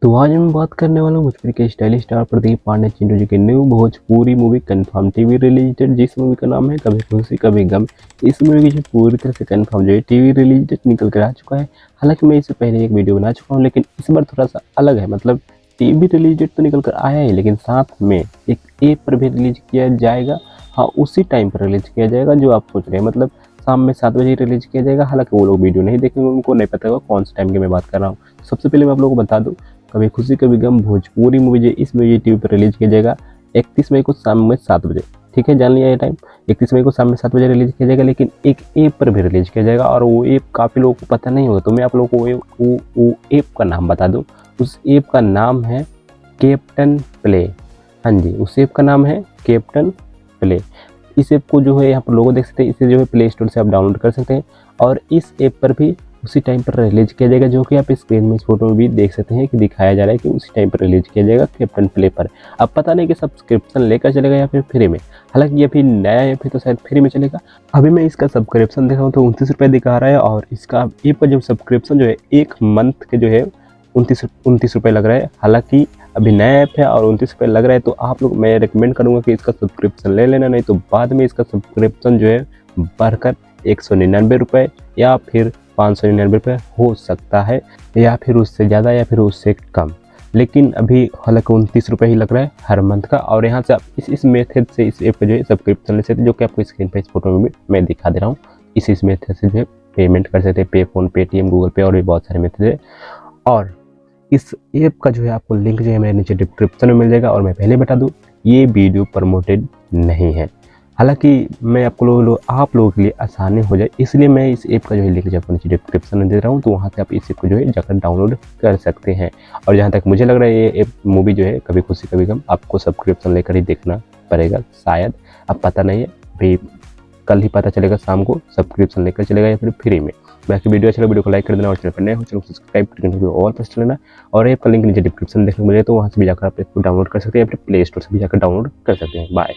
तो आज मैं बात करने वाला हूँ भोजपुरी के स्टाइलिश स्टार प्रदीप पांडे चिंटू जी की new Bhojpuri movie confirm TV release, जिस मूवी का नाम है कभी खुशी कभी गम। इस मूवी की जो पूरी तरह से कंफर्म जो है टीवी रिलीज निकल कर आ चुका है। हालांकि मैं इससे पहले एक वीडियो बना चुका हूँ, लेकिन इस बार थोड़ा सा अलग है। मतलब टीवी रिलीज तो निकल कर आया है, लेकिन साथ में एक ऐप पर भी रिलीज किया जाएगा। हाँ, उसी टाइम पर रिलीज किया जाएगा जो आप सोच रहे हैं। मतलब शाम में 7 बजे रिलीज किया जाएगा। हालांकि वो लोग वीडियो नहीं देखेंगे, उनको नहीं पता होगा कौन से टाइम की मैं बात कर रहा हूँ। सबसे पहले मैं आप लोगों को बता दूं, कभी खुशी कभी गम भोजपुरी मूवी जो इस मूवी टीवी पर रिलीज किया जाएगा 31 मई को शाम में 7 बजे। ठीक है, जान लिया ये टाइम। 31 मई को शाम में 7 बजे रिलीज किया जाएगा, लेकिन एक ऐप पर भी रिलीज किया जाएगा और वो ऐप काफ़ी लोगों को पता नहीं होगा। तो मैं आप लोगों को वो ऐप का नाम बता दूँ। उस ऐप का नाम है कैप्टन प्ले। हाँ जी, उस ऐप का नाम है कैप्टन प्ले। इस ऐप को जो है यहाँ पर लोगो देख सकते हैं, इसे जो है प्ले स्टोर से आप डाउनलोड कर सकते हैं और इस ऐप पर भी उसी टाइम पर रिलीज किया जाएगा, जो कि आप स्क्रीन में इस फोटो में भी देख सकते हैं कि दिखाया जा रहा है कि उसी टाइम पर रिलीज किया जाएगा कैप्टन प्ले पर। अब पता नहीं कि सब्सक्रिप्शन लेकर चलेगा या फिर फ्री में। हालांकि ये अभी नया ऐप है तो शायद फ्री में चलेगा। अभी मैं इसका सब्सक्रिप्शन देख रहा हूँ तो 29 रुपये दिखा रहा है, और इसका ऐप का जो सब्सक्रिप्शन जो है 1 मंथ के जो है 29 रुपये लग रहा है। हालांकि अभी नया ऐप है और 29 रुपये लग रहा है, तो आप लोग, मैं रिकमेंड करूँगा कि इसका सब्सक्रिप्शन ले लेना, नहीं तो बाद में इसका सब्सक्रिप्शन जो है बढ़कर 199 रुपये या फिर 599 रुपये हो सकता है, या फिर उससे ज़्यादा या फिर उससे कम। लेकिन अभी हालांकि 29 रुपये ही लग रहा है हर मंथ का। और यहाँ से आप इस मेथड से इस ऐप का जो है सब्सक्रिप्शन ले सकते हैं, जो कि आपको स्क्रीन पर इस फोटो में भी मैं दिखा दे रहा हूँ। इस मेथड से जो है पेमेंट कर सकते हैं, पे फोन, पेटीएम, गूगल पे और भी बहुत सारे मेथड है। और इस ऐप का जो है आपको लिंक जो है मेरे नीचे डिस्क्रिप्शन में मिल जाएगा। और मैं पहले बता दूं, ये वीडियो प्रमोटेड नहीं है। हालांकि मैं आप लोगों के लिए आसानी हो जाए इसलिए मैं इस ऐप का जो है लिंक जो आपको नीचे डिस्क्रिप्शन में दे रहा हूँ, तो वहाँ से आप इस ऐप को जो है जाकर डाउनलोड कर सकते हैं। और जहाँ तक मुझे लग रहा है ये ऐप मूवी जो है कभी खुशी कभी गम आपको सब्सक्रिप्शन लेकर ही देखना पड़ेगा शायद। अब पता नहीं है, अभी कल ही पता चलेगा शाम को सब्सक्रिप्शन लेकर चलेगा या फिर फ्री में। बाकी वीडियो अच्छा लगा वीडियो को लाइक कर देना, और चैनल पर नए हो चैनल को सब्सक्राइब करके ऑल प्रेस कर लेना। और ऐप का लिंक नीचे डिस्क्रिप्शन देखने को मिले तो वहाँ से भी जाकर आप इसको डाउनलोड कर सकते हैं या फिर प्ले स्टोर से भी जाकर डाउनलोड कर सकते हैं। बाय।